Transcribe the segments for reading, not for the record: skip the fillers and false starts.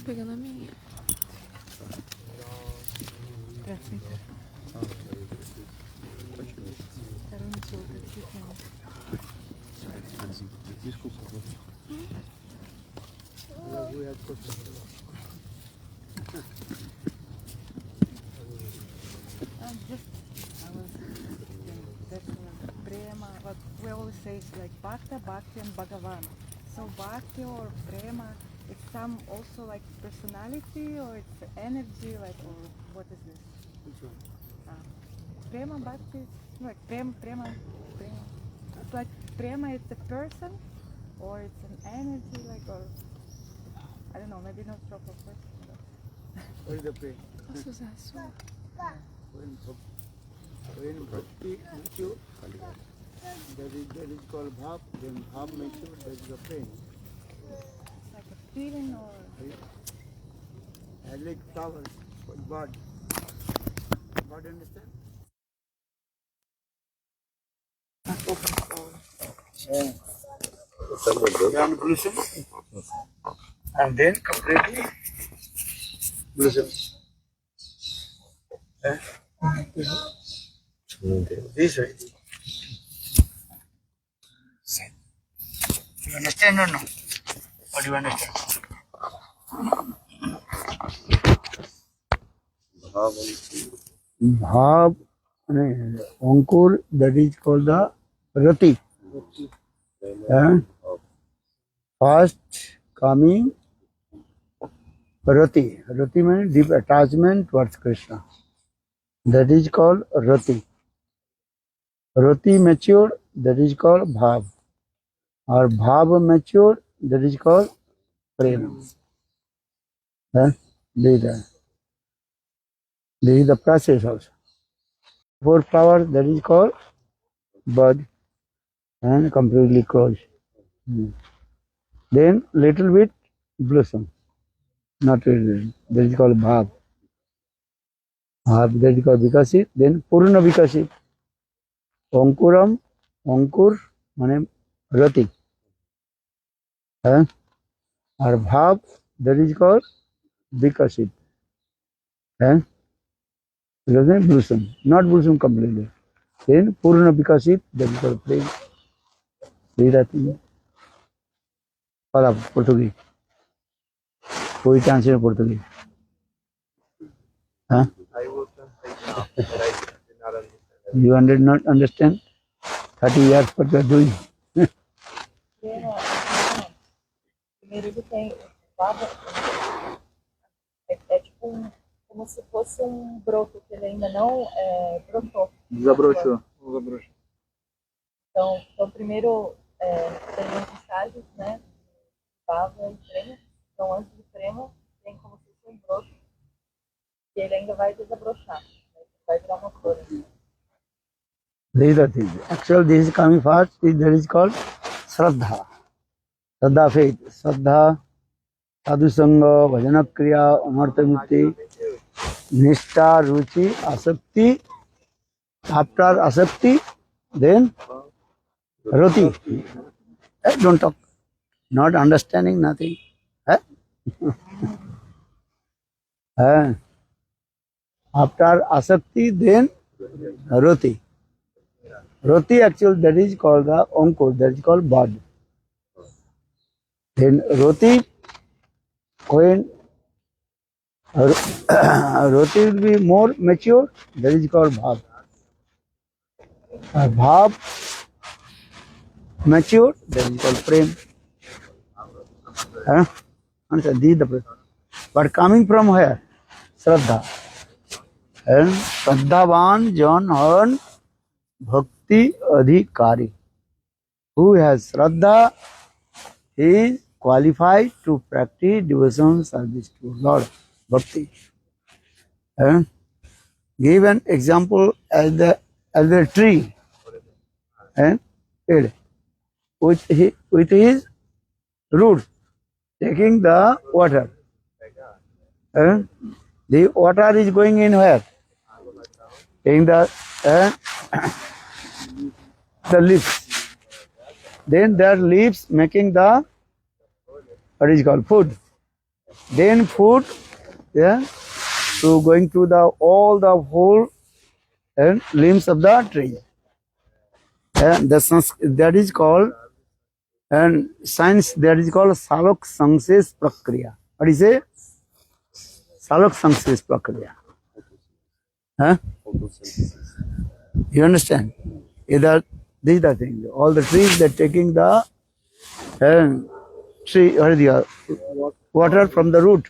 Pegando a minha. Prema, what we always say is like Bhakta, Bhakti and Bhagavan. So Bhakti or Prema, it's some also like personality or it's energy, like, or what is this? Which one? Prema, Bhakti, like Prema. It's like Prema, it's a person or it's an energy, like, or I don't know, maybe not proper person. What is the pain? Posso usar a sua? When bhakti mature, that is called bhav. When bhav mature, that is the pain. It's like a feeling or... Like flowers, bud. Bud, understand? Then blossom. And then completely blossom. This way. You understand or no? What do you understand? Bhav, Ankur, that is called the Rati. First coming Rati. Rati means deep attachment towards Krishna. That is called Rati. Rati mature, that is called Bhav. Or Bhav mature, that is called Prema. This is the process also. Four flowers, that is called bud and completely closed. Then little bit blossom. Not really. That is called Bhav. Bhav, that is called Vikasit. Then Purna Vikasit. Ankuram, Ankur, mane Rati. Or Bhav, that is called Vikasit. Blossom. Not blossom completely. Then Purna Vikasit, that is called plain. Read that thing. Fala, Portuguese. Poetry answer in Portuguese. I will translate now, but I did not understand. You did not understand? 30 years what you are doing. Primeiro ele tem baba, é tipo como se fosse broto que ele ainda não brotou. Desabrochou. Então primeiro tem os estágios, né? Baba e trema. Então antes do trema tem como se fosse broto e ele ainda vai desabrochar, né? Vai virar uma flor. This is the thing. Actually, this is coming first. That is called Shraddha. Shraddha faith. Shraddha, Sadhu Sangha, Bhajana Kriya, Amartya Mukti, Nishtha, Ruchi, Asakti. After Asakti, then Roti. Don't talk. Not understanding nothing. After Asakti, then Roti. Roti actually that is called the Ankur, that is called bud. Then Roti, when Roti will be more mature, that is called Bhav. Bhav mature, that is called Prem. Answer, this is the Prem. But coming from where? Shraddha. And Shraddhavan Jan Haran Bhakti Adhikari. Who has Shraddha, he is qualified to practice devotion service to Lord. Bhakti. Give an example as the tree and with his roots taking the water. The water is going in where? In the leaves. Then their leaves making the what is called food. Then food, so going to all the whole limbs of the tree. That is called, and science that is called Salok Sanses Prakriya. What is it? Salok Sanses Prakriya. You understand? Either this is the thing. All the trees that taking the tree or the water from the root.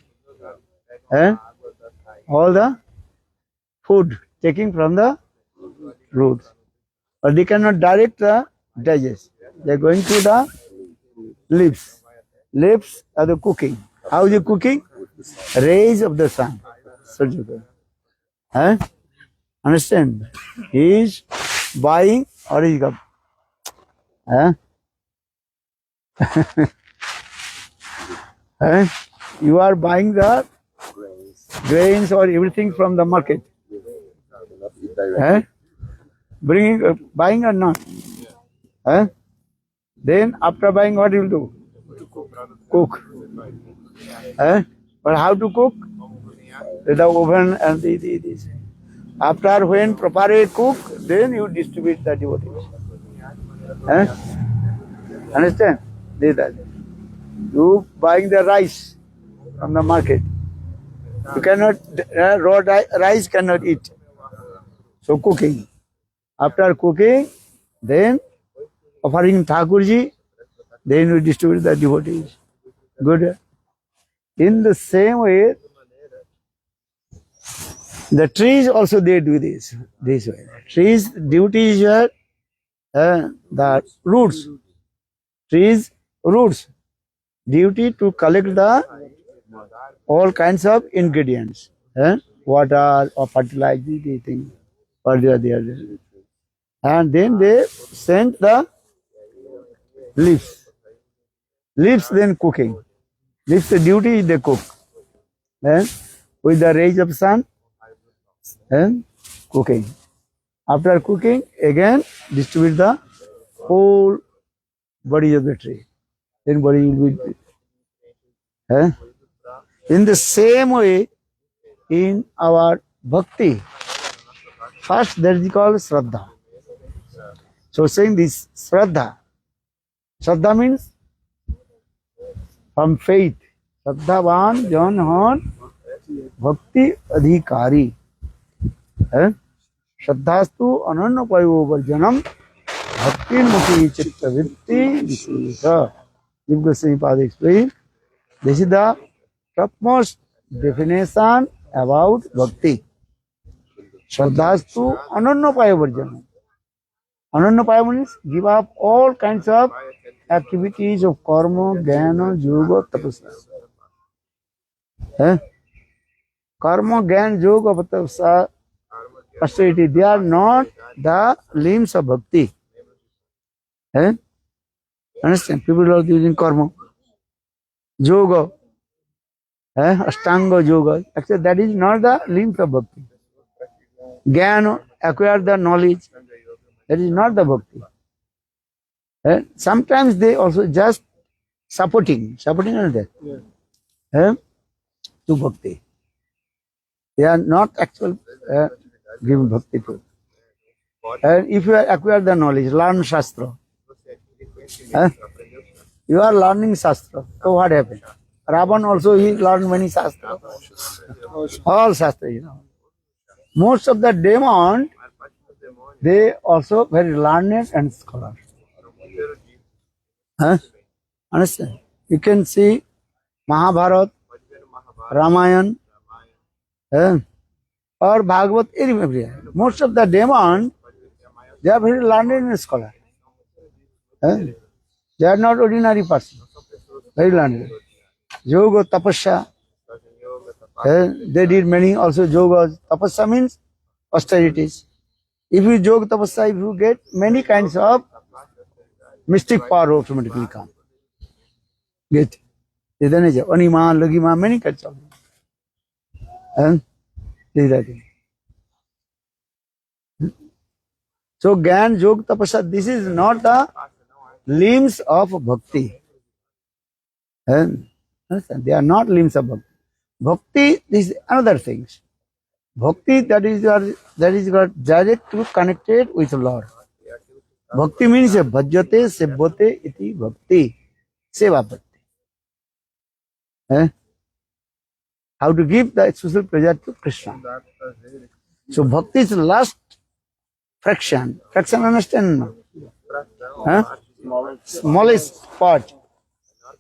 All the food taking from the root. But they cannot direct the digest. They are going to the leaves. Leaves are the cooking. How is it cooking? Rays of the sun. Understand? He is buying or is you are buying the grains or everything from the market. Buying or not? Then after buying, what you will do? Cook. But how to cook? With the oven and this. After when properly cook, then you distribute the devotees. Understand? You buying the rice from the market. You cannot, raw rice cannot eat. So cooking. After cooking, then offering Thakurji, then you distribute the devotees. Good. In the same way, the trees also they do this way. Trees duty is the roots. Trees roots duty to collect the all kinds of ingredients, water or fertilizer, thing, or the other, and then they send the leaves. Leaves then cooking. Leaves the duty is they cook, with the rays of sun. And cooking. After cooking, again distribute the whole body of the tree. Then body will be. In the same way, in our bhakti, first that is called Shraddha. So saying this Shraddha. Shraddha means from faith. Shraddhavan Jan Han Bhakti Adhikari. है श्रद्धास्तु अनन्यपायो वर्जनम भक्ति मुखी चित्त वृत्ति विशेष Jiva Goswami Pada explain this is the topmost definition about bhakti. Shraddhastu anannapaya varjana. Anannapaya means give up all kinds of activities of karma, jnana, yoga, tapasya. Karma, jnana, yoga, tapasya, austerity, they are not the limbs of bhakti. Understand? People are using karma, yoga, ashtanga yoga. Actually, that is not the limbs of bhakti. Jnana, acquire the knowledge. That is not the bhakti. Sometimes they also just supporting on that. To bhakti. They are not actual giving bhakti to. And if you acquire the knowledge, learn shastra. You are learning shastra. So what happened? Ravan also he learned many shastra. All shastra, you know. Most of the demons, they also very learned and scholars. Understand? You can see Mahabharata, Ramayana, or Bhagavad, everywhere. Most of the demons, they are very learned and scholars. They are not ordinary person. Very learned. Yoga, tapasya. They did many also yogas. Tapasya means austerities. If you yoga tapasya, if you get many kinds of mystic power automatically come. Get. Anima, lagima, many kinds of. So Gyan, Yoga, Tapasya, this is not the limbs of bhakti. They are not limbs of bhakti. Bhakti is another thing. Bhakti that is directly connected with Lord. Bhakti means bhajyate sebbate iti bhakti. Seva bhakti. How to give the exclusive pleasure to Krishna. So bhakti is the last fraction. Fraction, understand? Smallest part.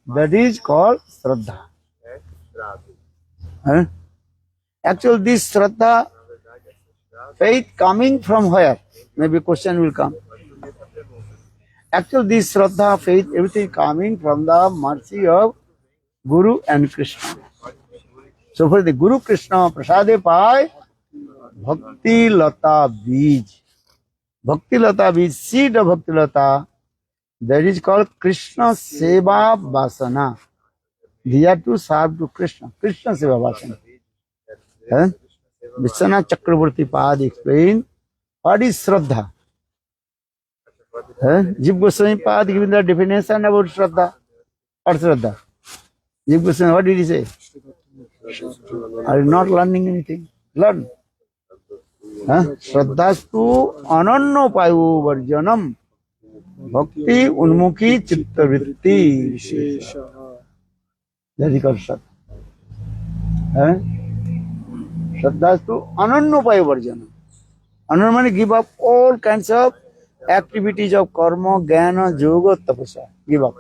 That is called Shraddha. Actually, this Shraddha, faith coming from where? Maybe question will come. Actually, this Shraddha, faith, everything coming from the mercy of Guru and Krishna. So for the Guru Krishna, Prasade Pai, Bhakti Lata Bij. Bhakti Lata Bij, seed of Bhakti Lata, that is called Krishna Seva Vasana. These are to serve to Krishna. Krishna Seva Vasana. Vishwanath Chakravarti Pad explain what is Shraddha. Jiva Goswami Pad giving the definition about Shraddha. What Shraddha? Jiva Goswami, what did he say? Are you not learning anything? Learn. Shraddhastu anannapayo varjanam bhakti unmukhi chitta vritti vishesha. That is called Shraddha. Shraddhastu anannapayo varjanam. Ananna means give up all kinds of activities of karma, jnana, yoga, tapasya. Give up.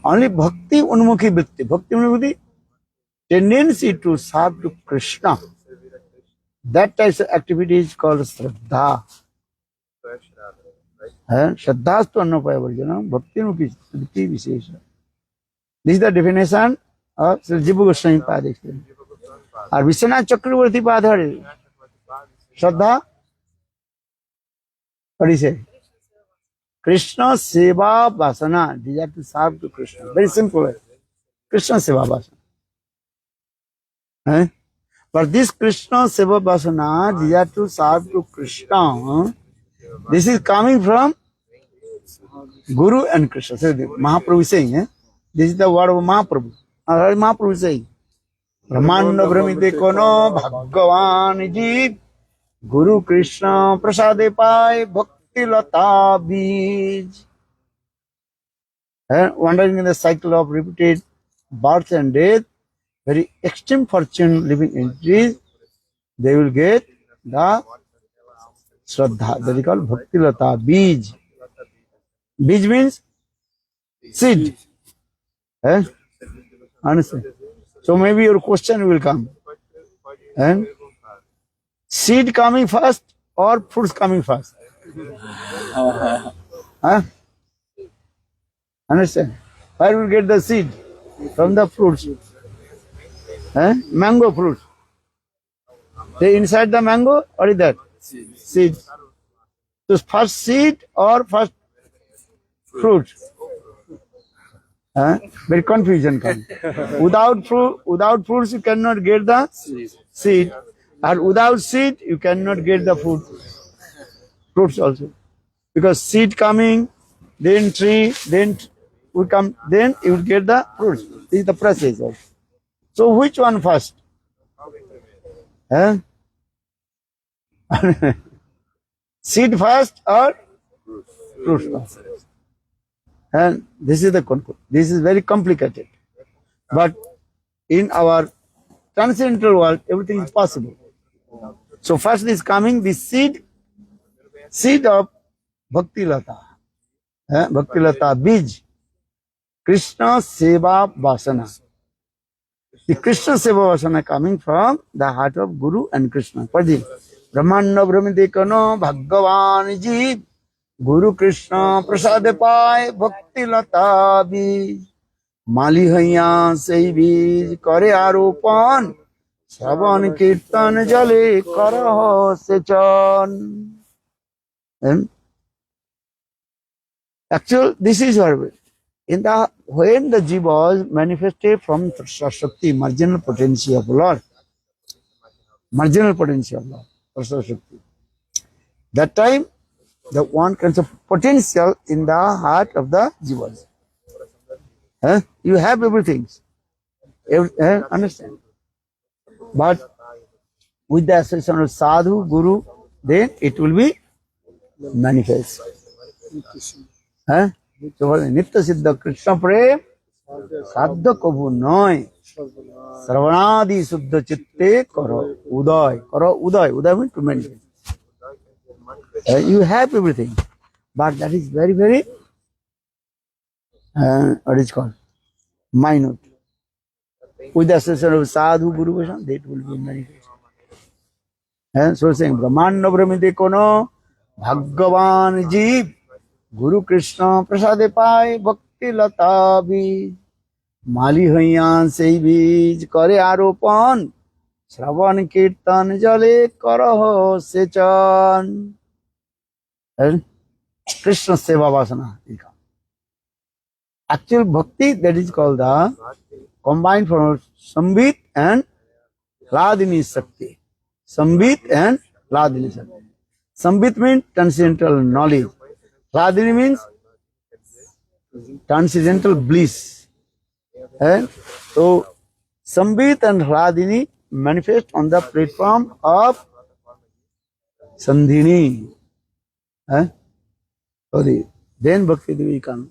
Only bhakti unmukhi vritti. Bhakti unmukhi tendency to serve to Krishna. That type of activity is called Shraddha. Shraddhastu annapaya varjana bhakti unmukhi vritti vishesha. This is the definition of Sri Jiva Goswami Pada. Or Vishwanath Chakravarti Pada. Shraddha. What do you say? Krishna Seva Vasana. These are to serve to Krishna. Very simple. Krishna Seva Vasana. But this Krishna Seva Vasana, these are to serve to Krishna. This is coming from Guru and Krishna. So Mahaprabhu is saying, this is the word of Mahaprabhu. Mahaprabhu is saying, Brahmanda Brahmite Kono Bhagavan Jeev Guru Krishna Prasade Pai Bhakti Lata Bij. Wandering in the cycle of repeated birth and death, very extreme fortune living entities, they will get the Shraddha, that is called Bhakti Lata, Bij. Bij means seed. Eh? Understand? So maybe your question will come. And seed coming first or fruits coming first? Huh? Understand? Where will get the seed? From the fruits. Mango fruit. They inside the mango, or is that? Seed. So first seed or first fruit? Very confusion comes. Without fruits you cannot get the seed. And without seed you cannot get the fruits also. Because seed coming, then tree, then will come, then you will get the fruits. This is the process also. So which one first? Seed first or fruits first? And this is the conclusion. This is very complicated. But in our transcendental world, everything is possible. So first is coming the seed of Bhakti Lata. Bhakti Lata Bij. Krishna Seva Vasana. The Krishna Seva Vasana coming from the heart of Guru and Krishna. Padi. Brahmanda Brahmite Kano Bhagavan Jeev. Guru Krishna Prasad Pai Bhakti Lata Bij. Mali Haiya Sei Bij Kare Aropan. Shravan Kirtan Jale Karaho Sechan. And actually, this is what when the jiva is manifested from Shakti, marginal potential of Lord, Shakti. That time, the one kinds of potential in the heart of the jivas. You have everything. Understand? But with the association of sadhu, guru, then it will be manifest. So Nitya Siddha Krishna Prem Sadha Kabhu Noy Sarvanadi Suddha Chitte Karo Uday. Uday means to manifest. You have everything. But that is very, very what is called? Minute. With the association of sadhu, guru, Vaishnava, that will be manifest. So saying Brahmanda Brahmite Kono Bhagavan Jeev Guru Krishna Prasade Pai Bhakti Lata Bij. Mali Haiya Sei Bij Kare Aropan. Shravan Kirtan Jale Karaho Sechan. Krishna Seva Vasana. Actual bhakti, that is called the combined from Sambit and Hladini Shakti. Sambit and Hladini Shakti. Sambit means transcendental knowledge. Hladini means transcendental bliss. So, Sambit and Hladini manifest on the platform of Sandhini. Then Bhakti Devi comes.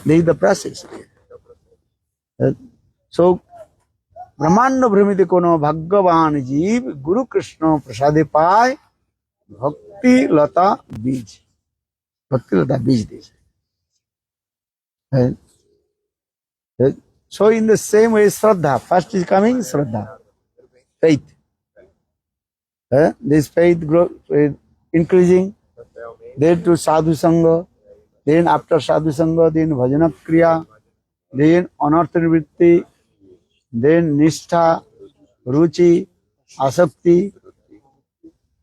This is the process. So, Brahmanda Brahmite Kono Bhagavan Jeev Guru Krishna Prasade Pai Bhakti Lata Bij. Bhakti Lata Bij this. So in the same way, Shraddha. First is coming Shraddha. Faith. This faith increasing. Then to Sadhu Sangha. Then after Sadhu Sangha, then Bhajana Kriya. Then Anartha Nivritti. Then Nishtha, Ruchi, Asakti,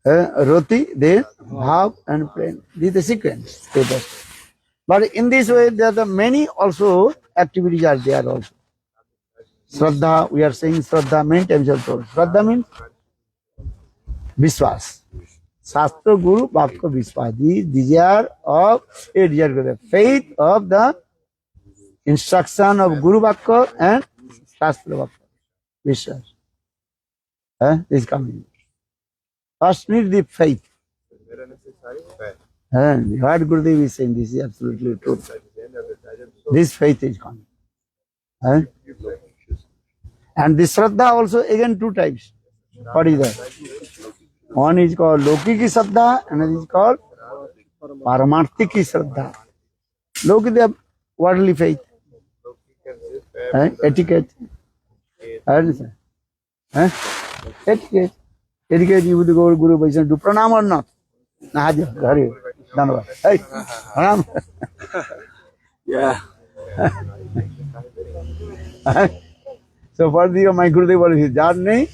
Roti, then Bhav and Prem. This is the sequence. But in this way, there are many also activities are there also. Shraddha, we are saying Shraddha many times also. Shraddha means Vishwas. Shastra Guru Bhakta Vishwas. These are of faith of the instruction of Guru Bhakta and Shastra Bhakta. Vishwas. This is coming. First need the faith. And what Gurudev is saying, this is absolutely true. This faith is coming. And this Shraddha also again two types. What is that? One is called Lokiki Shraddha, another is called Paramarthiki Shraddha. Loki, they have worldly faith, etiquette. Understand? Etiquette. Etiquette, you would go to Guru Vaishnava, do pranam or not? Nahaja, Hari, Dhanavad. Hey, pranam. Yeah. So for the my Gurudev was jar nahi,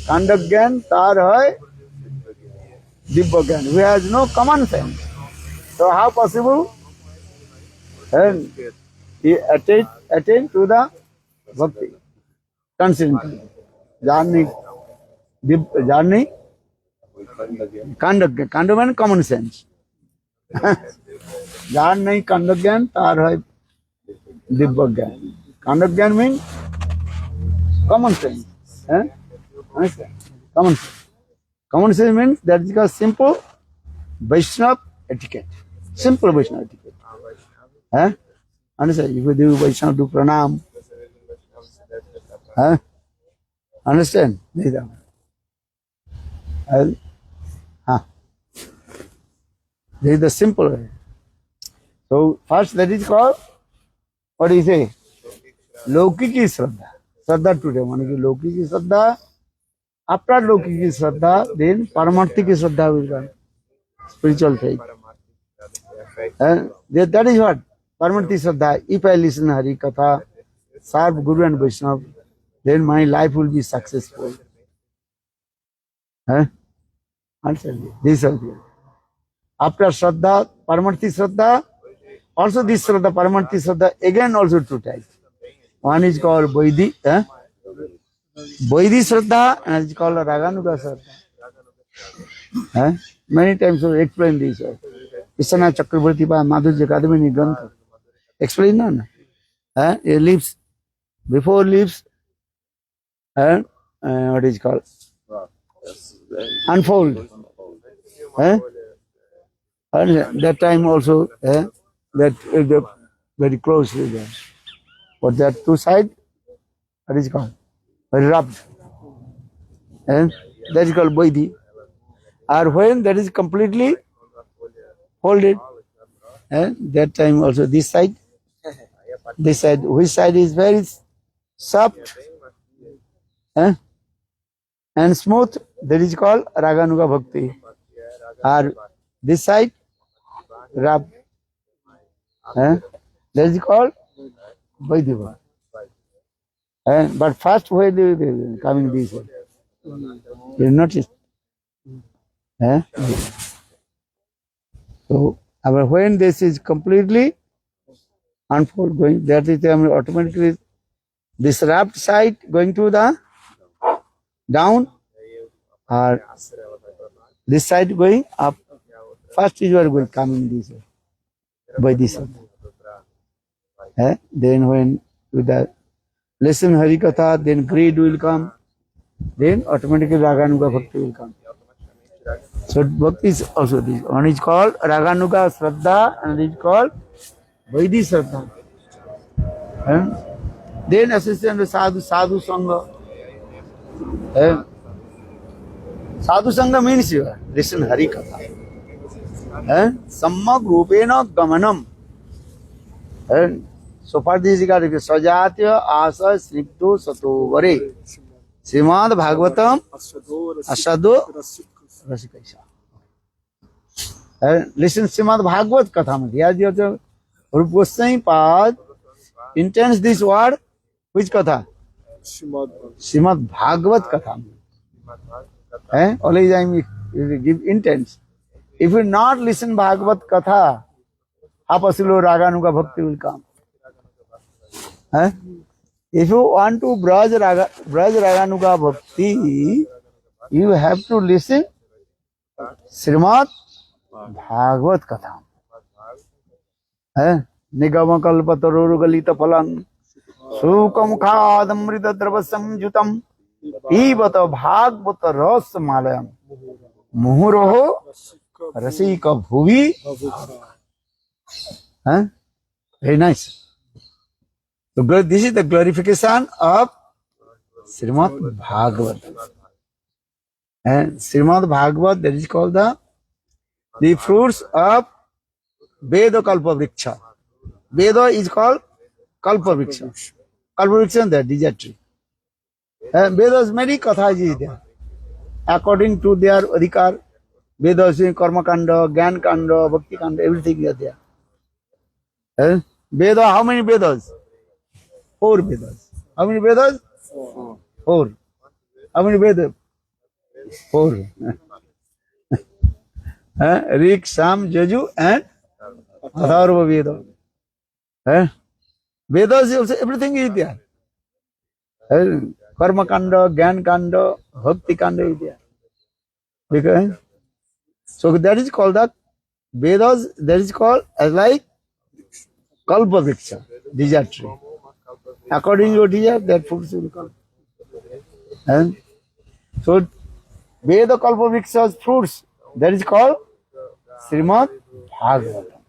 kandak gyan, tar hai, dibba gyan. Who has no common sense. So how possible? And he attain to the bhakti. Constantly. Jar nahi, jar nahi, kandak gyan. Kandak means common sense. Jar nahi, kandak gyan, tar hai, dibba gyan. Kandak gyan means common sense. Understand? Common sense. Common sense means that is called simple Vaishnava etiquette. Simple Vaishnava etiquette. Understand? If you do Vaishnava, do pranam. Understand? There is the simple way. So first that is called, what do you say? Lokiki Shraddha. Shraddha today, meaning Lokiki Shraddha. After Lokiki Shraddha, then Paramarthiki Shraddha will come. Spiritual faith. That is what? Paramarthiki Shraddha. If I listen Hari Katha, serve Guru and Vaishnava, then my life will be successful. Understand? This is it. After Shraddha, Paramarthiki Shraddha, also this Shraddha, Paramarthiki Shraddha, again also two types. One is called Vaidhi Shraddha, and it is called Raganuga Shraddha. Many times we explain this. Vishwanath Chakravarti by Madhurya Akademi Grantha. Explain none. Leaves, before leaves, what is called? Unfold. And that time also, that very closely there. But that two side, what is called? Rubbed. And that is called Vaidhi. Or when that is completely folded, and that time also this side, which side is very soft and smooth, that is called Raganuga Bhakti. Or this side, rubbed, that is called Vaidhi Bhakti. But first way they coming this way. You notice? So when this is completely unfold going, that is automatically this wrapped side going to the down, or this side going up. First you are going coming this way by this way. Then when with the listen Hari Katha, then greed will come, then automatically Raganuga Bhakti will come. So Bhakti is also this. One is called Raganuga Shraddha, and it is called Vaidhi Shraddha. Then assistant to Sadhu Sangha. Sadhu Sangha means you listen Hari Katha. Sammag Rupena Gamanam. So far this is got Sajatya Asa Snipto Sato Vare Srimad Bhagavatam Asado Rasikaisha. Listen Srimad Bhagavat Katha. Here the Rupa Goswami Pad intends this word. Which Katha? Srimad Bhagavat Katha. Always I give intents. If you not listen Bhagavat Katha, how possible Raganuga Bhakti will come? If you want to Braj Raganuga Bhakti, you have to listen Srimad Bhagavat Katha. Nigama kalpataruru galita phalam sukam khadamrita dravasam jutam pibata bhagavata ras malayam muhuroho rasika bhuvi. Very nice. So this is the glorification of Srimad Bhagavatam. And Srimad Bhagavat, that is called the fruits of Veda Kalpa Vriksha. Veda is called Kalpa Vriksha. Kalpa Vriksha is the desert tree. And Vedas many kathas is there. According to their adhikar, Vedas in Karma Kanda, Gyan Kanda, Bhakti Kanda, everything is there. And Veda, how many Vedas? 4 Vedas. How many Vedas? 4. How many Vedas? 4. Rik, Sam, Jaju and Atharva Veda. Vedas is also, everything is there. Karma Kanda, Gyan Kanda, Bhakti Kanda is there. Because, so that is called the Vedas, that is called as like Kalpa Vriksha, desert tree. According to desert, that fruits will come. And so Veda Kalpa Vriksha's fruits, that is called Srimad Bhagavatam.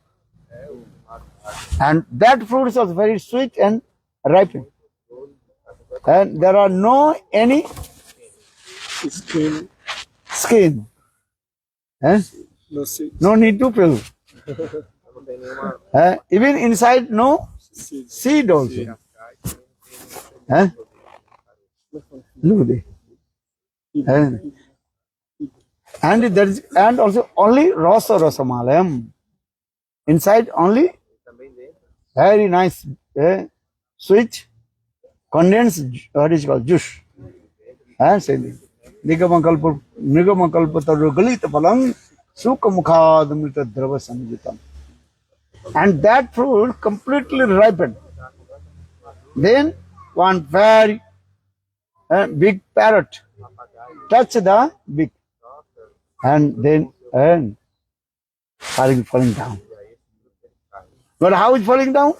And that fruits are very sweet and ripened. And there are no any skin. No seeds. No need to peel. Even inside no seed also. Look at it. And there is, and also only rasa rasamalayam. Inside only very nice sweet condensed, what is called juice. Nigamakalpa galita palang sukha mukhadamrita drava samjitam. And that fruit completely ripened. Then one very big parrot touched the beak, and then falling down. But how is falling down?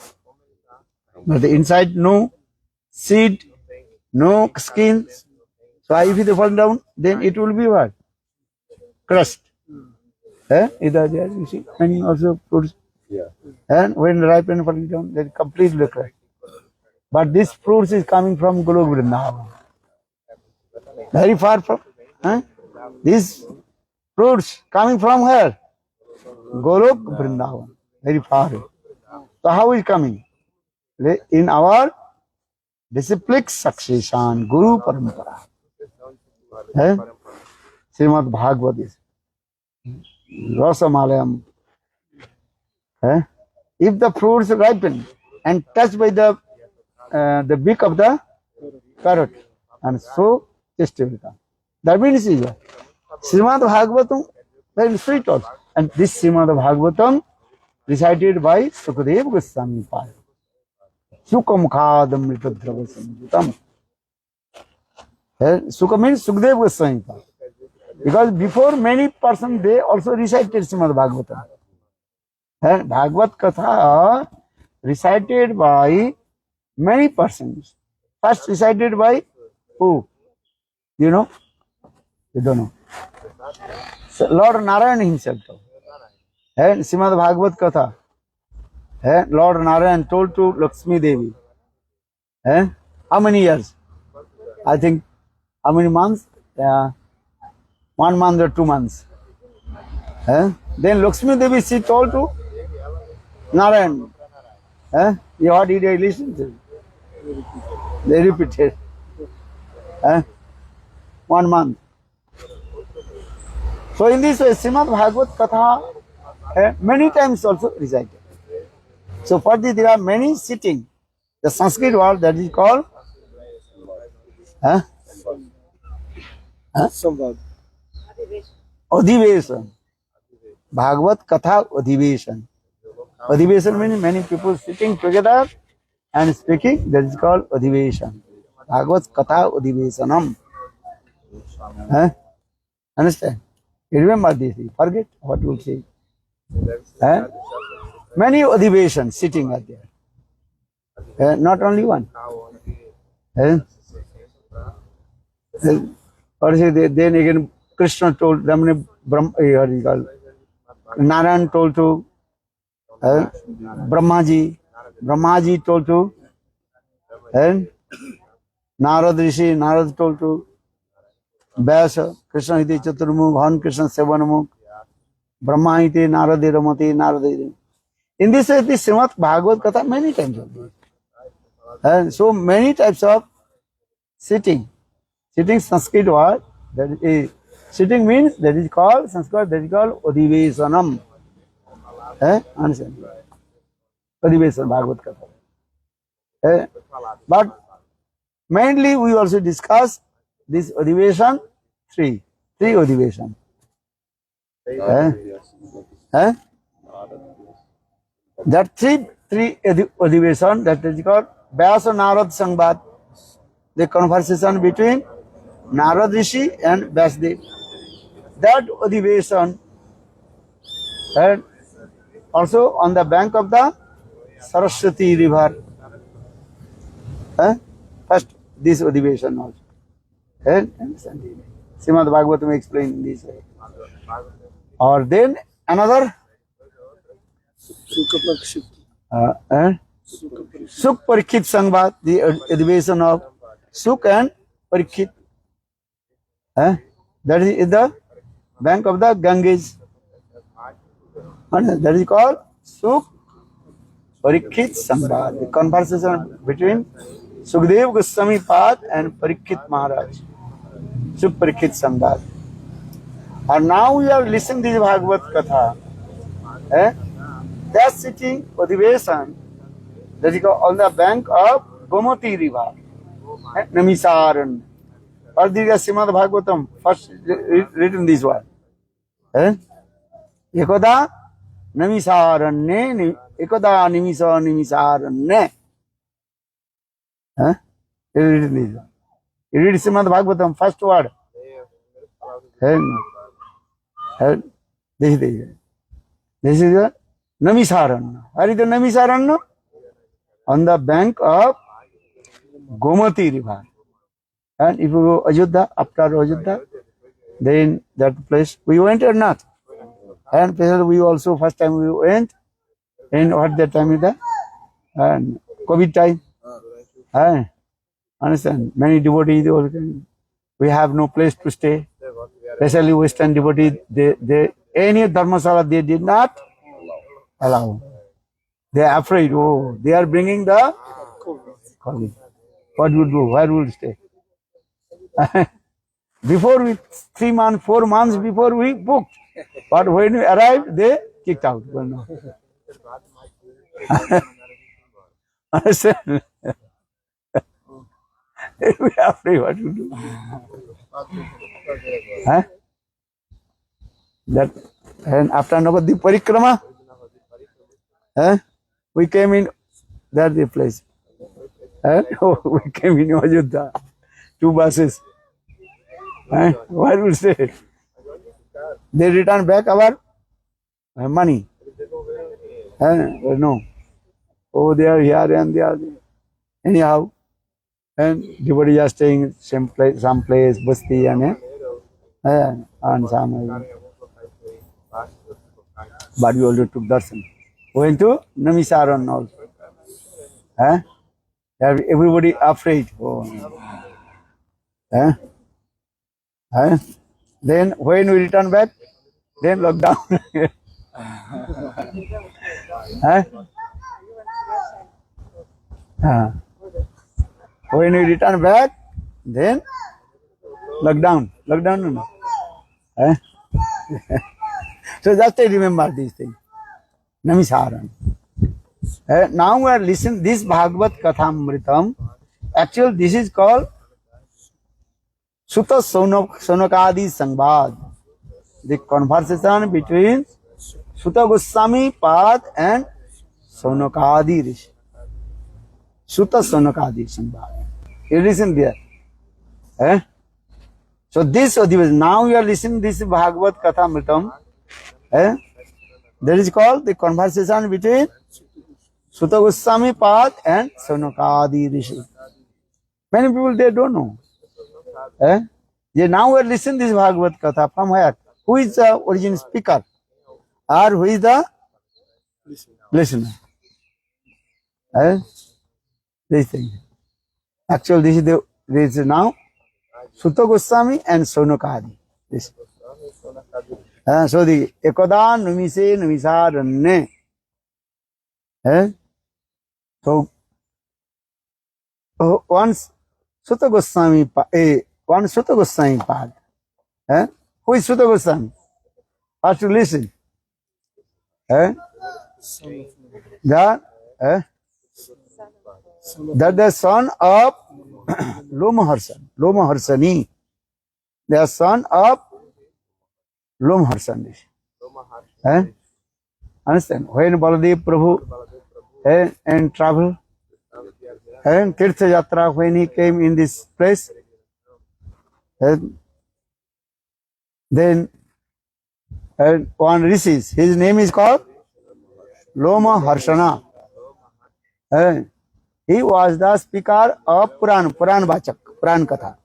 But the inside no seed, no skin. So if it fall down, then it will be what? Crushed. Either there, you see, and also fruits. Yeah. And when ripe and falling down, they completely crushed. But this fruits is coming from Golok Vrindavan. Very far from. These fruits coming from where? Golok Vrindavan. Very far. So how is coming? In our disciplic succession, Guru Parampara. Srimad Bhagavad is Rasamalayam. If the fruits ripen and touched by the beak of the parrot, and so tasty will come. That means Srimad Bhagavatam very sweet also. And this Srimad Bhagavatam recited by Sukadeva Goswami Pada. Sukha mukhadamrita drava samjitam. Sukha means Sukadeva Goswami Pada. Because before many persons they also recited Srimad Bhagavatam. Bhagavad Katha recited by many persons. First recited by who? You know? You don't know. So Lord Narayan himself. Srimad Bhagavad Katha. Lord Narayan told to Lakshmi Devi. How many years? I think, how many months? 1 month or 2 months. Then Lakshmi Devi, she told to Narayan. What did I listen to? They repeated. 1 month. So in this way, Srimad Bhagavad Katha many times also recited. So for this there are many sitting. The Sanskrit word that is called Samvad. Adhivesan. Bhagavad Katha Adhivesan. Adhivesan means many people sitting together and speaking. That is called Adhivesan. Bhagavad Katha Adhivesanam. Understand? You remember this. You forget what you will say. Many Adhivesan sitting are there. Not only one. Or say then again Krishna told Narayan told to Brahmaji. Brahmaji told to Narad Rishi, Narad told to Vyasa, Krishna iti Chaturmukh, Bhavan Krishna Sevanamukh, Brahma iti Naradi Ramati, Naradi. In this way, the Srimad Bhagavad Katha many times. And so many types of sitting. Sitting Sanskrit word, that is, sitting means that is called, Sanskrit, that is called Adhivesanam. Understand? Adhivesan Bhagavad Katha. But mainly we also discuss this Adhivesan, three Adhivesan. That three Adhivesan, that is called Vyasa Narad Sangvad, the conversation between Narad Rishi and Vyasadeva. That Adhivesan, and also on the bank of the Saraswati river. First, this Adhivesan also. Srimad Bhagavatam explained this way. Or then another Suk Parikshit Sangvad, the Adhivesan of Suk and Parikshit. That is in the bank of the Ganges. That is called Suk Parikshit Sangvad, the conversation between Sukdev Goswami Pad and Parikshit Maharaj. Suk Parikshit Sangvad. And now we are listening to this Bhagavad Katha. They are sitting Adhivesan, that is called on the bank of Gomati river, Namisaran. Or the Srimad Bhagavatam, first written this one. Ekada Namisaranne, Ekada Nimisaranne. It is written this one. You read Srimad Bhagavatam, first word. This is the Namisaranna. Where is the Namisaranna? On the bank of Gomati river. And if you go Ajodhya, after Ajodhya, then that place we went or not. And we also first time we went. And what that time is that? And COVID time. Understand? Many devotees, we have no place to stay. Especially Western devotees, any dharmasala they did not allow. They are afraid. Oh, they are bringing the COVID. What would do? Where would stay? Before we 3 months, 4 months before we booked. But when we arrived, they kicked out. Well, no. Understand? We are afraid what to do. That, and after Navadvip Parikrama, we came in, that's the place. We came in Ajodhya, 2 buses. Where will stay? They return back our money. No. Oh, they are here and they are there. Anyhow, and everybody are staying same place, some place, Basti and some. But we already took darshan. Went to Namisaran also. Everybody afraid. Oh. Then when we return back, then lockdown. When we return back, then lockdown. Lockdown. No. So just remember these things. Namisaran. Now we are listening this Bhagavad Kathamritam. Actually, this is called Sutta Sonakadi Sangvad. The conversation between Sutta Goswami Pad and Sonakadi Rishi. Sutta Sonakadi Sangvad. You listen there. So this, now you are listening this Bhagavad Kathamritam. That is called the conversation between Sutta Goswami Pad and Sonakadi Rishi. Many people they don't know. Now we are listening this Bhagavad Katha from where? Who is the original speaker? Or who is the listener? This thing. Actually, this is the this is now Sutta Goswami and Sonakadi. This. So the Ekoda Numise Numisarane. So once Sutta Goswami, one Sutta Goswami part. Who is Sutta Goswami? First to listen. That the son of Lomaharsani. They are son of Lomaharsan. Understand? When Baladev Prabhu and travel and Tirtha Yatra, when he came in this place, then one rishi, his name is called Lomaharshana. He was the speaker of Puran Vachak, Puran Katha.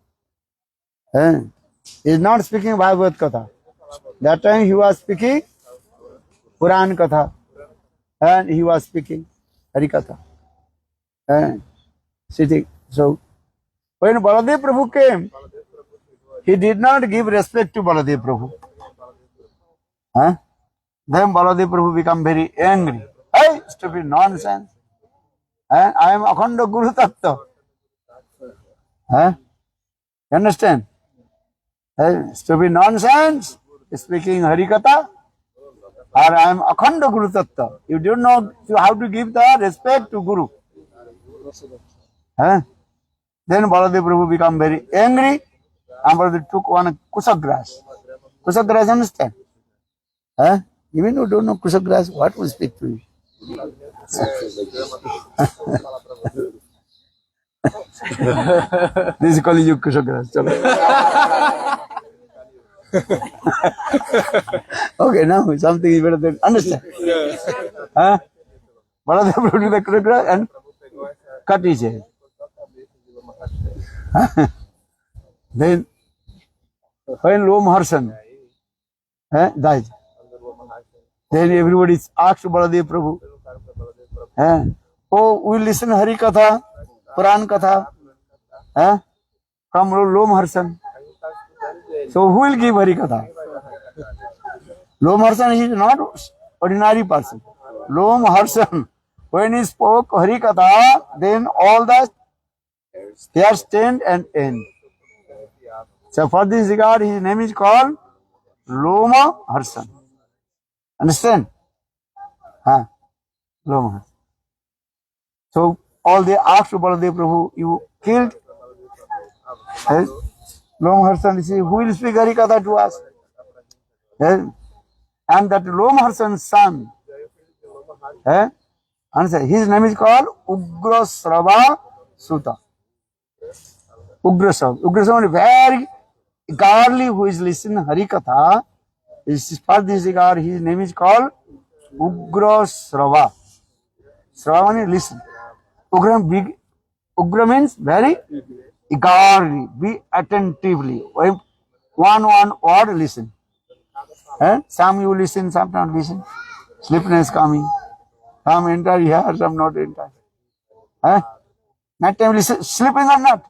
He is not speaking Bhagavad Katha. That time he was speaking Puran Katha and he was speaking Hari Katha. Sitting. So, when Baladev Prabhu came, he did not give respect to Baladev Prabhu. Then Baladev Prabhu became very angry. Hey, stupid nonsense. I am Akhanda Guru Tattva. You understand? Stupid nonsense. Speaking Harikatha. Or I am Akhanda Guru Tattva. You don't know how to give the respect to Guru. Then Baladev Prabhu became very angry. And Baladev took one kusagras. Kusagras, understand? Even you don't know kusagras, what will speak to you? This is calling you kusagras. Okay, now something is better than understand. Baladev Prabhu took the kusagras and cut his hair. Then, when Lomaharsan died, then everybody asked Baladev Prabhu, oh, we listen Hari Katha, Puran Katha, from Lomaharsan. So who will give Hari Katha? Lomaharsan is not ordinary person. Lomaharsan, when he spoke Hari Katha, then all the hairs stand and end. So for this regard, his name is called Lomaharsan. Understand? Lomaharsan. So all they asked Baladev Prabhu, you killed Lomaharsan. He said, who will speak Hari Katha to us? And that Lomaharsan's son, answer, his name is called Ugrasrava Sutta. Ugrasrava. Ugrasrava is very godly who is listening Hari Katha. For this regard, his name is called Ugrasrava. Srava means listen. Ugra means very eagerly, be attentively. One word listen. Some you listen, some not listen. Sleepiness coming. Some enter here, some not enter. Night time listen, sleeping or not?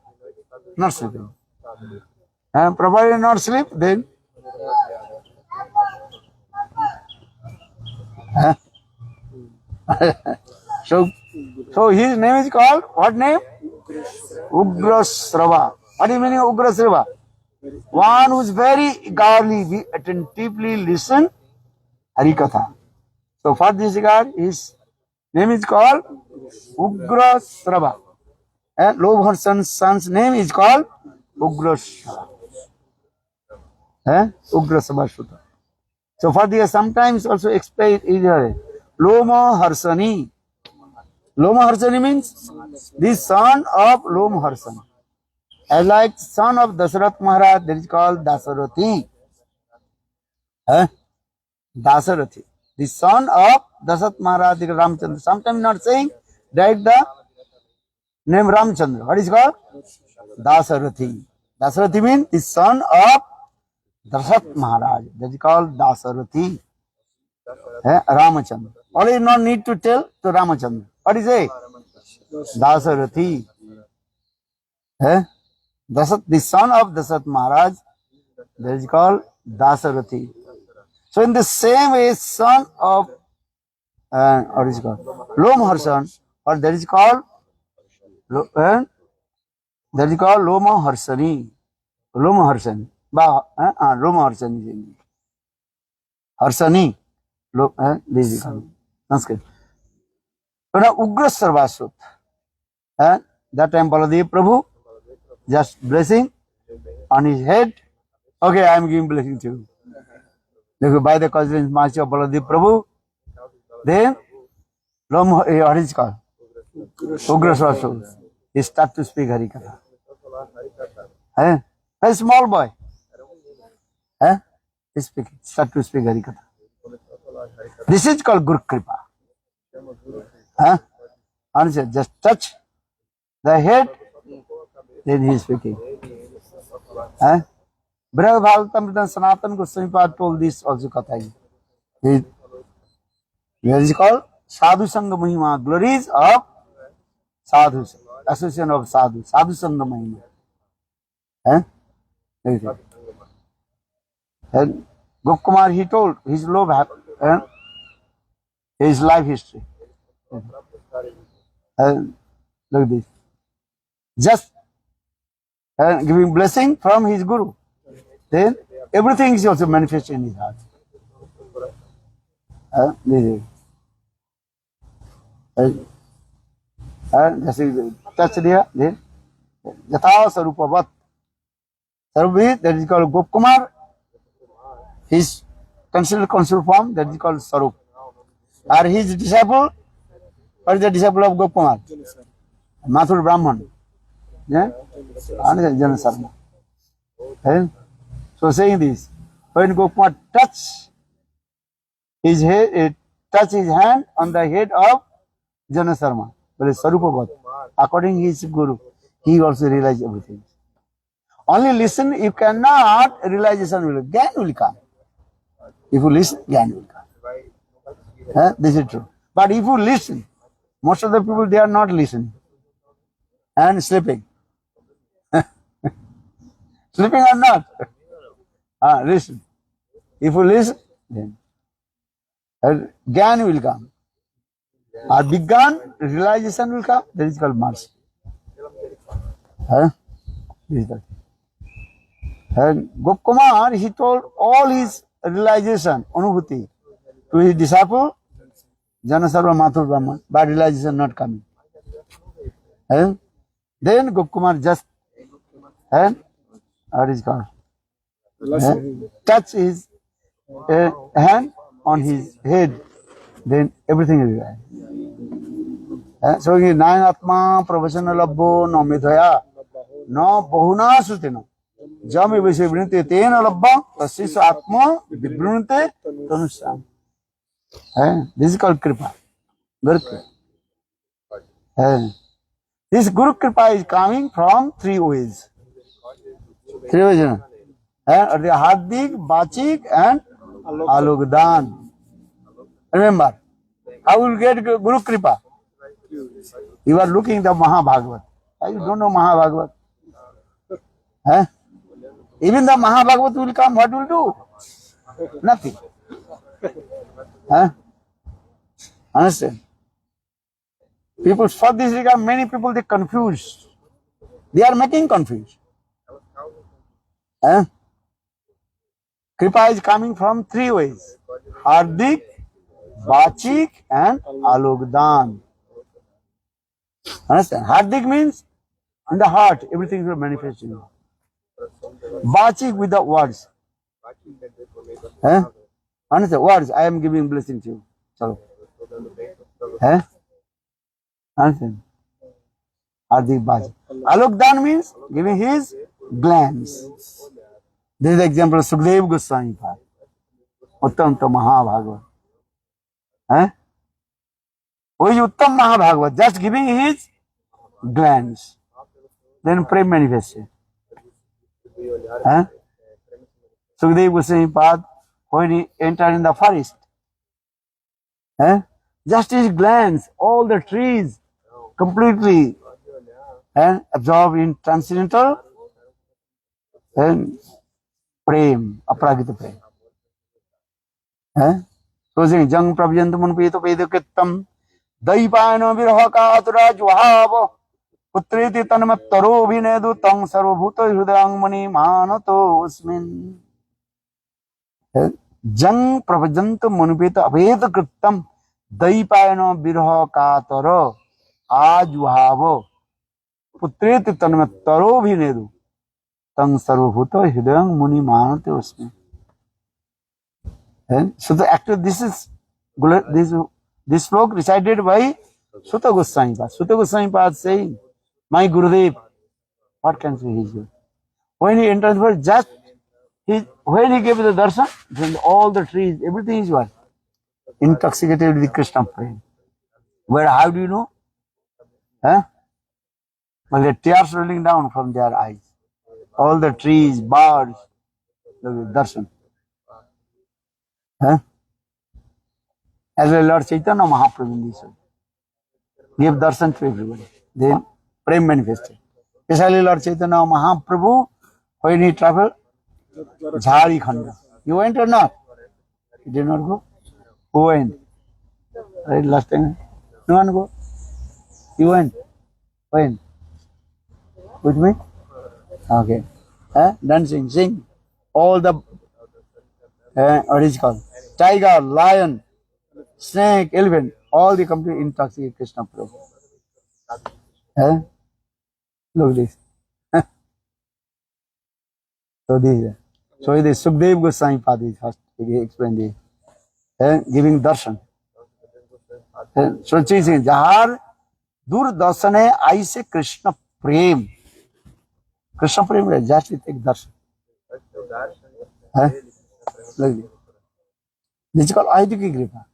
Not sleeping. Provided not sleep, then so his name is called, what name? Ugrasrava. What do you mean Ugrasrava? One who is very eagerly, we attentively listen Hari Katha. So for this regard, his name is called Ugrasrava. And Lomaharsan's son's name is called Ugrasrava. Ugrasrava Sutta. So for this, sometimes also explain either Lomaharsani. Lomaharsani means the son of Lomaharsan. As like son of Dasarath Maharaj, that is called Dasarathi. Dasarathi. The son of Dasarath Maharaj, the Ramchandra. Sometimes not saying direct the name Ramchandra. What is called? Dasarathi. Dasarathi means the son of Dasarath Maharaj. That is called Dasarathi. Ramachandra. Only no need to tell to Ramachandra. What is it? Dasarathi. Dasat, the son of Dasat Maharaj, that is called Dasarathi. So in the same way, son of what is it called? Lomharsan, or that is called Loma Harsani. Loma Harsani. Loma Harsani. Harsani. This is called Sanskrit. So now Ugra Sarvasut. That time Baladev Prabhu just blessing on his head. Okay, I am giving blessing to you. Therefore, by the cousins Master of Baladev Prabhu, then what is it called? Ugra Sarvasut. He started to speak Harikatha. A small boy. He start to speak Harikatha. This is called Guru Kripa. Answer, just touch the head, then he is speaking. Brahma Bhagavatam Sanatana Goswami Pad told this also Katha. What is it called? Sadhu Sangha Mahima, glories of Sadhu, association of Sadhu, Sadhu Sangha Mahima. And Gopkumar, he told his his life history. Look at this. Just giving blessing from his guru. Then everything is also manifested in his heart. Just touch there. Then Yatha Sarupavat. Sarvabhi, that is called Gopkumar. His considered consul form, that is called Sarup. Are his disciple? What is the disciple of Gopkumar? Mathur Brahman. Yeah? Jana Sarma. So saying this, when Gopkumar touch his head, touch his hand on the head of Jana Sarma, but Sarupavat, according to his guru, he also realized everything. Only listen, you cannot, realization will, Gyan will come. If you listen, Gyan will come. This is true. But if you listen, most of the people, they are not listening and sleeping. Sleeping or not? Listen. If you listen, then Gyan will come. Or Bigyan, realization will come. That is called mercy. This is that. And Gopkumar, he told all his realization, Anubhuti, to his disciple, Janasarva Mathur Brahman, but realization not coming. Then Gopkumar just, what is called? Touch his hand on his head, then everything is right. So, Nine Atma, Pravachana Labbo, no Midhaya, no Bahuna Sutino. Jami Vishabrinte Tena Labba, Tasis Atma, Vibrunte, Tanusam. This is called Kripa. Guru Kripa. This Guru Kripa is coming from three ways. Three ways. The Hardik, Bachik, and Alogdan. Remember, how will you get Guru Kripa? You are looking the Mahabhagavat. You don't know Mahabhagavat. Even the Mahabhagavat will come, what will do? Nothing. Understand? People, for this regard, many people, they confuse. They are making confused. Kripa is coming from three ways. Hardik, Bachik, and Alogdan. Understand? Hardik means in the heart, everything will manifest in you. Bachik with the words. Understand? Words, I am giving blessing to you. Chalo. Understand? Hardik, Bachik. Alogdan means giving his glance. This is the example of Sukdev Goswami Pad. Uttam Mahabhagavat. Who is Uttam Mahabhagavat? Just giving his glance. Then prem manifested. Sukdev Goswami Pad, when he entered in the forest, just his glance, all the trees completely absorbed in transcendental and prem, apragita prem. So saying jang prabjantaman pito pedakittam daipayana virha katura jvahava putriti tanmattaro bhinedu tang sarvabhuta hridayang mani manato usmin. Jang prabjanta manupeta abheda krittam daipayana virha katara ajvahava putriti tanmattaro bhinedu tang sarvabhuta hridayang mani manato usmin. So the actor, this sloka recited by Sutta Goswami Pad. Sutta Goswami Pad saying, my Gurudev, what can say his good? When he enters for just, when he gave the darshan, then all the trees, everything is what? Intoxicated with Krishna prema. But how do you know? Well, the tears rolling down from their eyes. All the trees, birds, the darshan. As well, Lord Chaitanya Mahaprabhu gave darshan to everybody. Then prem manifested. Especially Lord Chaitanya Mahaprabhu, when he traveled Jharikhanda. You went or not? You did not go? Who went? Right, last time? No one go? You went? When? With me? Okay. Dancing, sing. All the, what is it called? Tiger, lion, snake, elephant, all the complete intoxicated Krishna Prabhu. Look this. So this Sukdev Goswami Pad is first explained this. Giving darshan. So saying, Jahar dur darsane aise Krishna prem. Krishna prem is just take darshan. Look this. This is called Aidiki Kripa.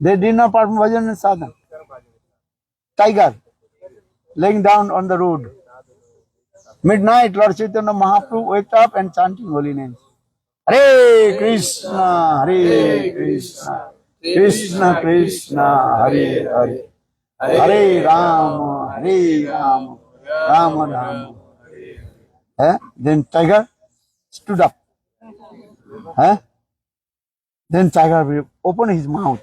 They did not perform bhajan and sadhana. Tiger laying down on the road. Midnight, Lord Chaitanya Mahaprabhu waked up and chanting holy names. Hare Krishna, Hare Krishna, Krishna Krishna, Hare Hare, Hare Rama, Hare Rama, Rama Rama. Then tiger stood up. Then tiger will open his mouth.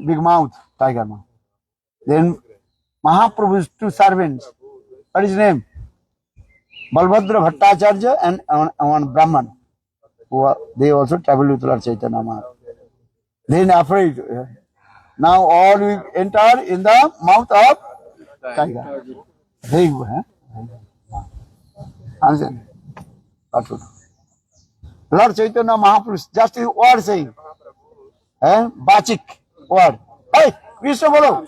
Big mouth, tiger mouth. Then Mahaprabhu's two servants, what is his name? Balbhadra Bhattacharya and one Brahman. They also traveled with Lord Chaitanya Mahaprabhu. Then afraid. Now all will enter in the mouth of tiger. Very good. Understand? Lord Chaitanya Mahaprabhu just a word saying. Bachik word. Hey, Krishna bolo.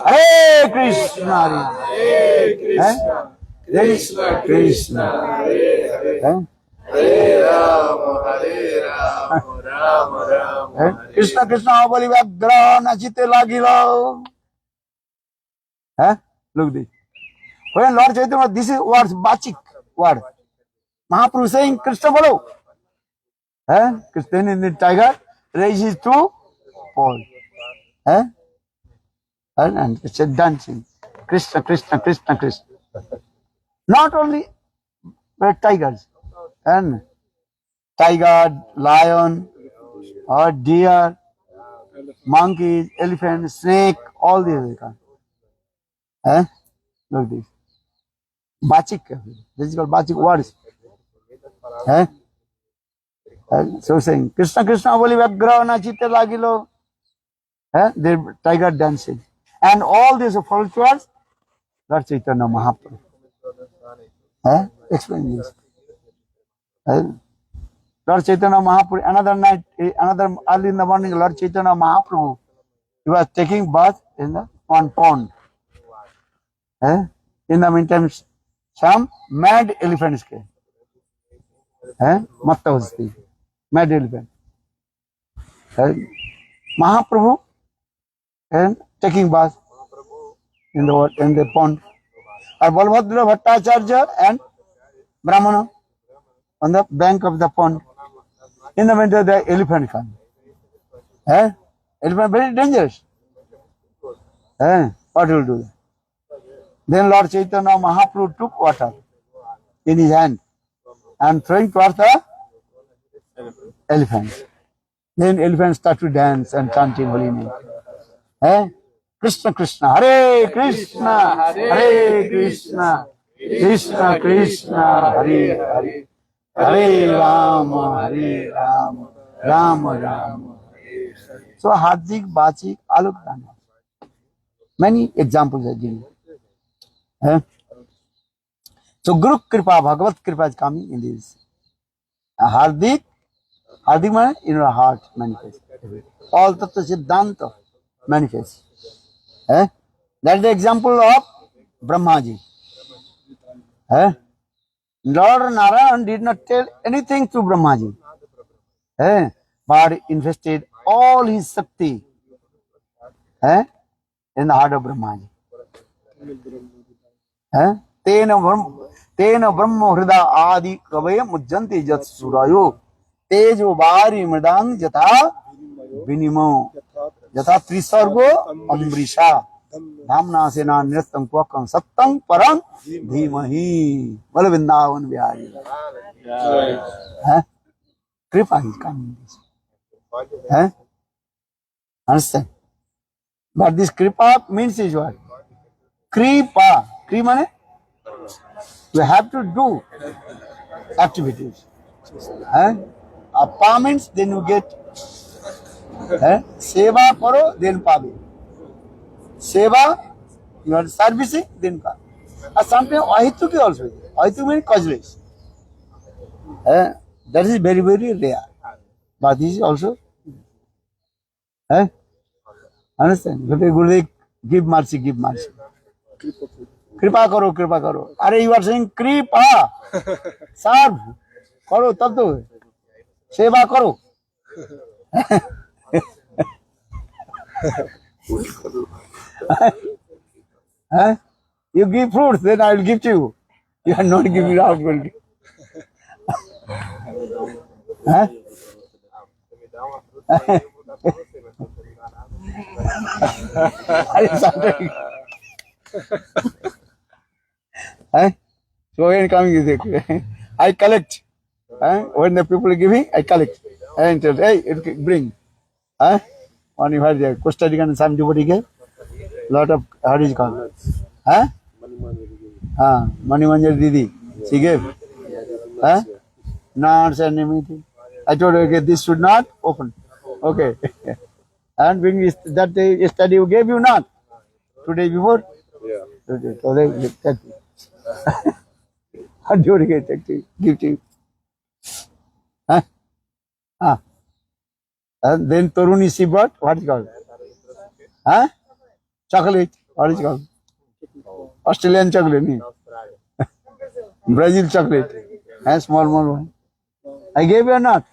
Hare Krishna. Hare Krishna. Krishna Krishna. Hare Rama. Hare Rama. Rama Rama. Krishna Krishna boli vyagra nachite lagilo. Look this. When Lord Chaitanya, this is words, Bachik word. Mahaprabhu saying Krishna bolo. Then in the tiger raises two paws. And it's a dancing. Krishna, Krishna, Krishna, Krishna. Not only tigers. And tiger, lion, or deer, monkeys, elephant, snake, all these. Look this. Bachik. This is called Bachik words. So saying, Krishna Krishna boli vyagra nachite lagilo. The tiger dancing. And all these false words, Lord Chaitanya Mahaprabhu. Explain this. Lord Chaitanya Mahaprabhu, another night, another early in the morning, Lord Chaitanya Mahaprabhu, he was taking bath in the one pond. In the meantime, some mad elephants came. Matta was the mad elephant. Mahaprabhu and taking bath in the pond. Or Balbhadra Bhattacharya and Brahmana on the bank of the pond. In the winter, the elephant comes. Elephant very dangerous. What will do? Then Lord Chaitanya Mahaprabhu took water in his hand and throwing towards the elephant. Then elephant started to dance and chanting holy name. Eh? Krishna Krishna, Hare Krishna, Hare Krishna, Krishna Krishna, Hare Hare, Hare Rama, Hare Rama, Rama Rama. So Hardik, Bachik, Alokdan. Many examples are given. Eh? So Guru Kripa, Bhagavad Kripa is coming in this. Hardik means in your heart manifest. All Tattva Siddhanta manifest. Eh? That is the example of Brahmaji. Eh? Lord Narayan did not tell anything to Brahmaji. Eh? But invested all his Shakti in the heart of Brahmaji. Tena Brahma Hrida Adi Kavaya Mujjanti Jat Surayo Tejo Bari Mridang Jata Vinimo Jata Trisargo Ambrisha Dhamna Sena Nirtam Kwakam Sattang Parang Dhimahi Valavindavan Vyari. Kripa is coming. Understand? But this Kripa means is what? Kripa. Kripa means you have to do activities. Apa means then you get. Seva karo, then pabe. Seva, you are servicing, then pabe. Sometimes ahituki also. Ahitu means causeless. That is very, very rare. But this is also. Understand? Gurudev, give mercy, give mercy. Kripa karo, kripa karo. Are you are saying kripa. Serve. Karo, tab to. Seva karo. You give fruits, then I will give to you. You are not giving out. So when coming, I collect. When the people are giving, I collect. And tell, hey, bring. When you heard the Costa Rican and some Jubadi gave, lot of, how is it called? Mani Manjari Didi. She gave. Not and anything. I told her, okay, this should not open. Okay. And when we, that day, yesterday you gave you not? Today before? Yeah. Okay. So they take it. And during it, take it, give to you. And then Toruni she brought, what is it called? Chocolate. What is it called? Australian chocolate. Brazil chocolate. Small one. I gave you or not?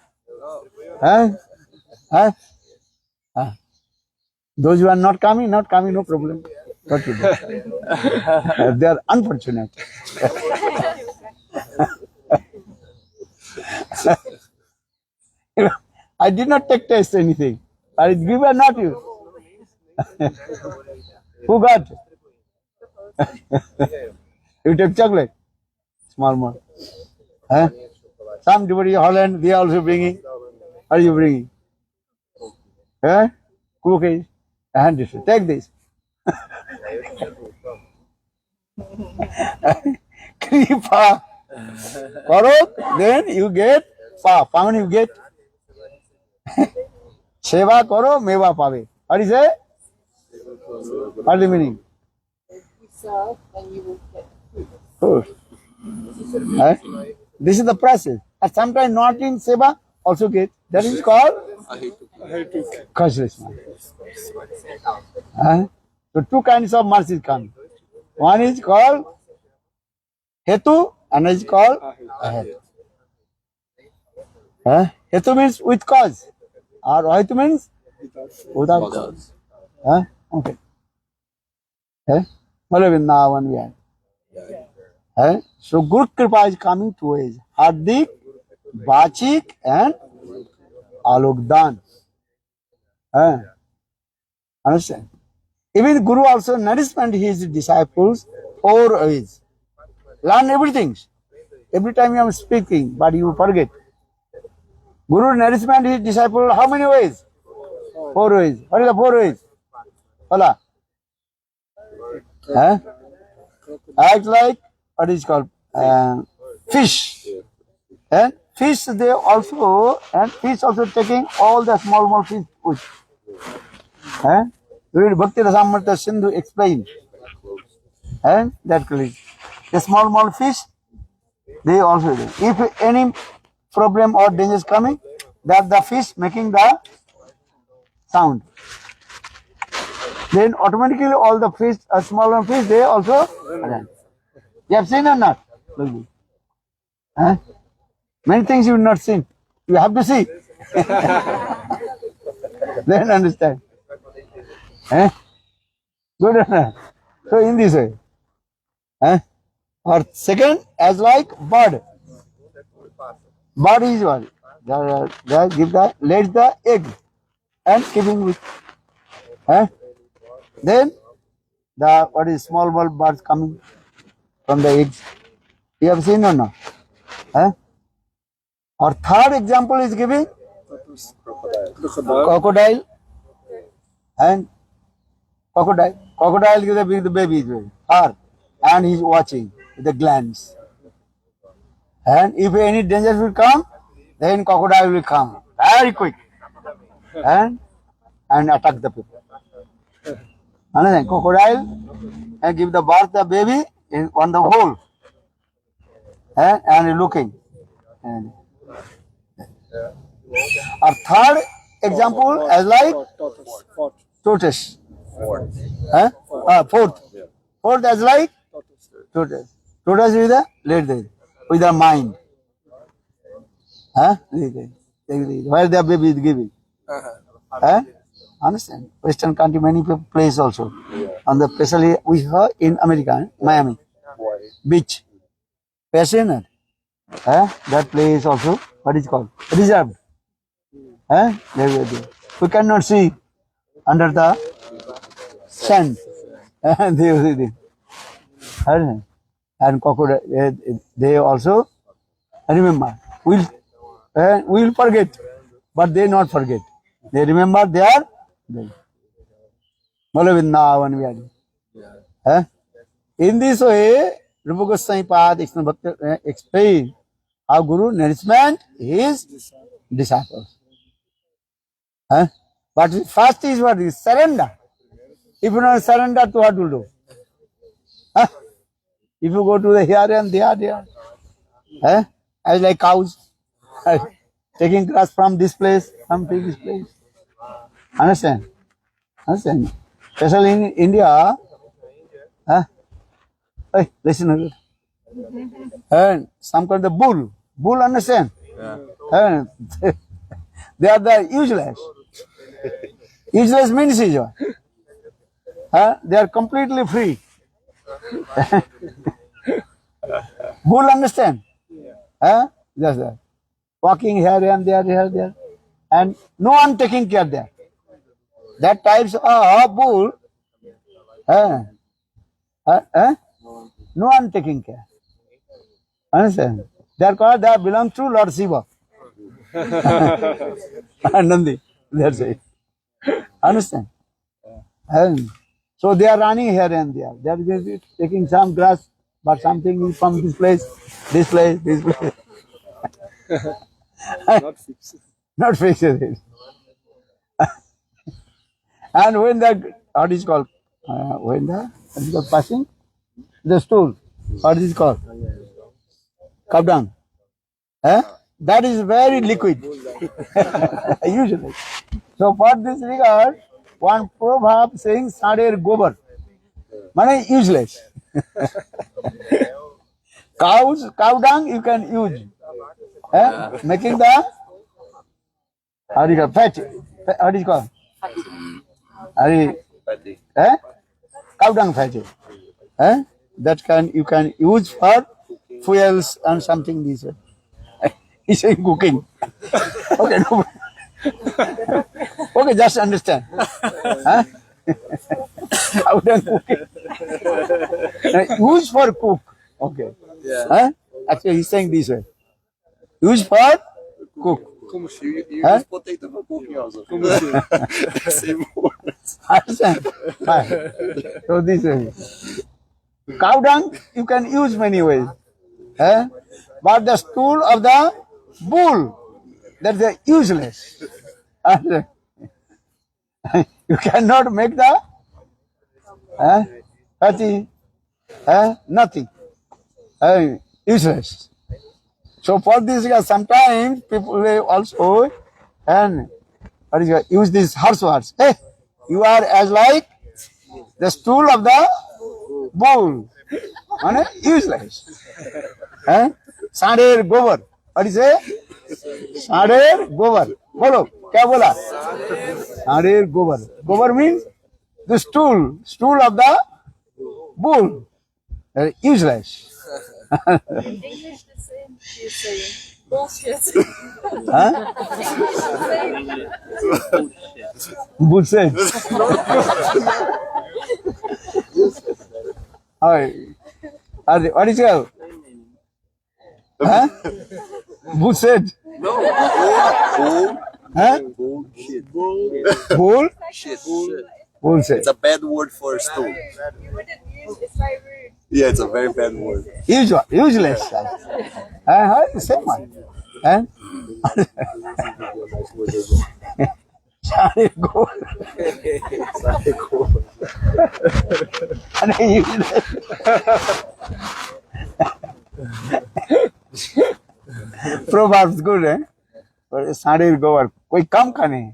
Those who are not coming, no problem. What to do? They are unfortunate. I did not take taste anything. I give or not you. Who got? You take chocolate? Small one. Somebody Holland, they are also bringing. What are you bringing? Cookies. And this. Take this. Kripa. Karo, then you get pa. Pa you get. Seva karo, meva pave. What is it? What is the meaning? Serve and you will get food. This is the process. And sometimes not in seva also get. That is called causeless mercy. So two kinds of mercy come. One is called hetu, and is called ahetu. Hetu means with cause, or ahetu means without cause. Okay. Malavindavan we are. So Guru Kripa is coming two ways: Hardik, Bachik, and Alokdan. Understand? Even Guru also nourishment his disciples 4 ways. Learn everything. Every time you are speaking, but you forget. Guru nourishment his disciple how many ways? 4 ways. What is the 4 ways? Hola. Huh? Act like what is called fish. And fish they also taking all the small fish food. Huh? Read Bhakti Rasamrita Sindhu explain. And that clearly. The small fish they also do. If any problem or danger is coming, that the fish making the sound. Then automatically all the fish, smaller fish, they also run. You have seen or not? Look. Huh? Many things you have not seen. You have to see. Then understand. Huh? Good or not? So in this way. Huh? Or second, as like bird. Bird is what? They give the lays the egg and keeping with. Huh? Then the what is small birds coming from the eggs. You have seen or not? Huh? Or third example is giving crocodile and crocodile. Crocodile gives the baby hard and he's watching with the glance. And if any danger will come, then crocodile will come very quick and attack the people. Understand? Crocodile and give the birth the baby on the hole and looking. And our third example as like tortoise. Huh? Fourth as like tortoise. Tortoise with the lead with the mind. Huh? Where the baby is giving. Huh? Understand? Western country, many people place also. And especially we heard in America, Miami beach, passionate. That place also, what is called? Reserved. We cannot see under the sand. And crocodile, they also remember. We'll forget, but they not forget. They remember they are there. In this way, Rupa Goswami Pad explain how Guru nourishment his disciples. But first is what is surrender. If you not surrender, to what will do? If you go to the here and there, as like cows, taking grass from this place, from this place. Understand? Especially in India, hey, listen. And some kind of bull, understand? And they are the useless. Useless means they are completely free. Bull, understand? Just that. Walking here and there, and no one taking care there. That types of bull, no one taking care. Understand? They are called, they belong to Lord Shiva. Nandi, that's it. Understand? And so they are running here and there. They are taking some grass, but something is from this place. Not fixed. And when the what is called passing the stool, what is it called? Cow dung. That is very liquid. Usually. So for this regard, one proverb saying "Sader gobar," meaning useless. Cow dung you can use. Making the how do you call fat? How do you call? Cow dung fatty. That you can use for fuels and something this way. He's saying cooking. Okay, no. Okay, just understand. Cow dung cooking. Use for cook. Okay. Yeah. Huh? Actually, he's saying this way. Use for cook. Como se you Huh? use potato for cooking also. Como se same words. Understand? Fine. So this way. Cow dung you can use many ways. Eh? But the stool of the bull, that's useless. Understand? You cannot make the nothing. Useless. So for this, sometimes people will also use this harsh words. Hey, you are as like the stool of the bull. Useless. Sander gobar. What is it? Sander gobar. Bolo. Kya bola? Sander gobar. Gobar means the stool of the bull. Useless. In English, the same. You say bullshit. Bullshit. What is it? Bullshit. No. Bullshit. Bull? Shit. Bullshit. It's a bad word for stool. You wouldn't use it's very rude. Yeah, it's a very bad word. Useless. Same one. Sander gobar. Proverbs good, eh? Sander gobar. कोई काम का नहीं.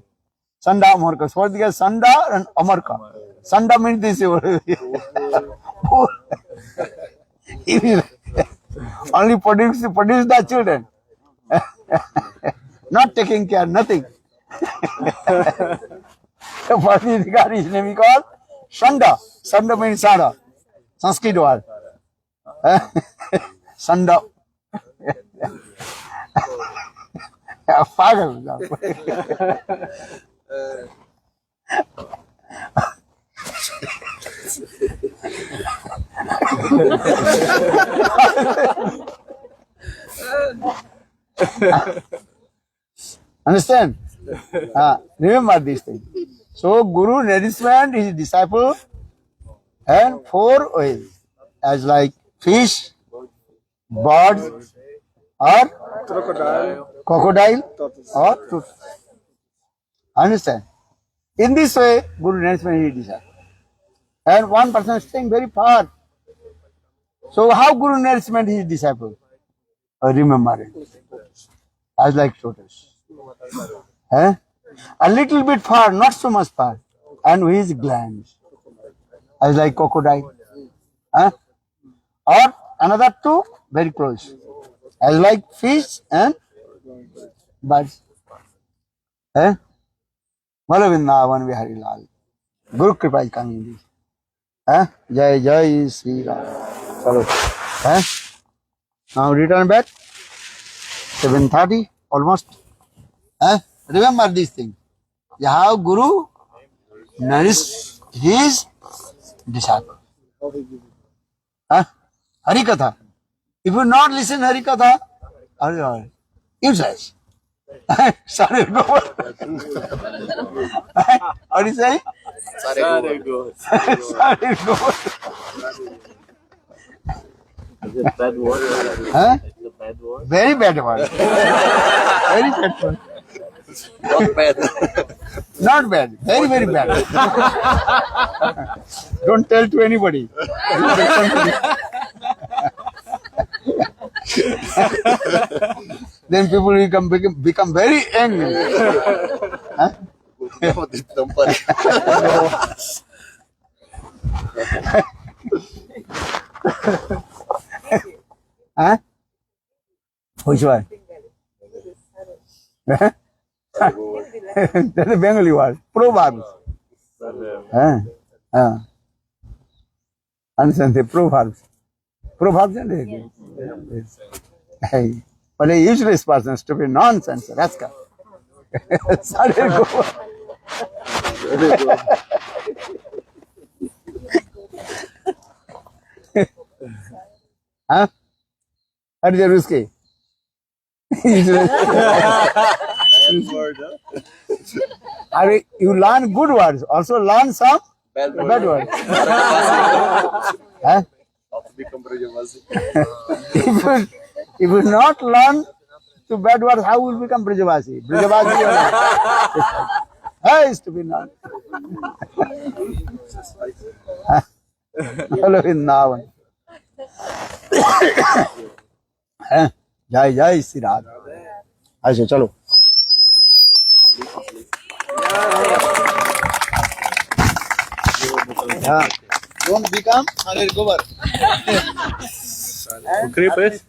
Sanda Amar ka. So what is Sanda and Amar ka? Sanda means this. Only produce the children. Not taking care, nothing. So for this guy, his name is called Sanda. Sanda means Sada. Sanskrit word. Sanda. Pagal. Understand? Remember this thing. So Guru nourishment his disciple and 4 ways, as like fish, birds, or crocodile, or truth. Understand? In this way, Guru nourishment his disciple. And one person is staying very far. So how Guru nourishment his disciple? Remember it. As like tortoise. A little bit far, not so much far. And with his glands. As like crocodile. Or another 2, very close. As like fish and birds. Bolo Vrindavan Bihari Lal. Guru Kripa is coming this. Jai Jai Sri Ram. Follow. Now return back. 7:30 almost. Remember this thing. How Guru nourished his disciple. Hari Katha. If you not listen Hari Katha, useless. Sorry, go. What is saying? Sorry, go. Sorry, go. Is it bad word? Huh? Is it a bad word? Very bad one. Very bad one. Not bad. Not bad. Very, very bad. Don't tell to anybody. Then people will become very angry. Which one? That's a Bengali word. Proverbs. Understand the proverbs. Proverbs and hey, but a useless person, stupid nonsense, rascal. Sorry, go. हाँ हट जा उसके Bad word, huh? अरे you learn good words also learn some Bad word. bad words हाँ How to become Brajavasi. if you not learn to bad words how will become Brajavasi Brajavasi has to be learned hello Vrindavan जय जय श्री राधा अच्छा चलो don't become Anil Kumar Creep it.